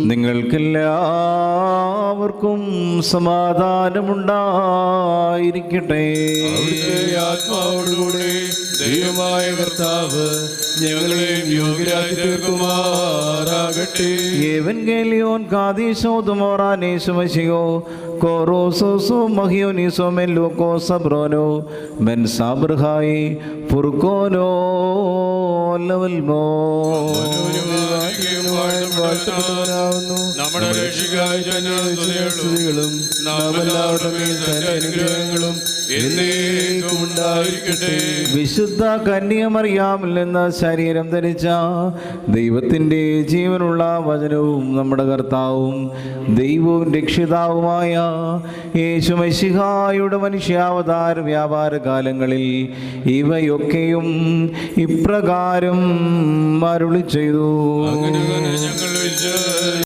നിങ്ങൾക്കെല്ലാവർക്കും സമാധാനമുണ്ടായിരിക്കട്ടെ. ആത്മാവോടുകൂടെ ദൈവമായ കർത്താവ് ഞങ്ങളെയും യോഗ്യരാക്കി തീർക്കുമാറാകട്ടെ. Evangelion kadisho tumoranesu masigo korososo magioniso men loko sabrono men sabrhai purkono levelmo. നമ്മുടെ രക്ഷിതാവായ ജനസ്തുതികളും നാമെല്ലാവരുടെ മേൽ തന്റെ അനുഗ്രഹങ്ങളും എന്നേക്കും ഉണ്ടായിരിക്കട്ടെ. വിശുദ്ധ കന്യകമറിയാമിൽ നിന്ന് ശരീരം ധരിച്ച ദൈവത്തിൻ്റെ ജീവനുള്ള വചനവും നമ്മുടെ കർത്താവും ദൈവവും രക്ഷിതാവുമായ യേശു മിശിഹായുടെ മനുഷ്യാവതാര വ്യാപാര കാലങ്ങളിൽ ഇവയൊക്കെയും ഇപ്രകാരം അരുളി ചെയ്തു. ഞങ്ങൾ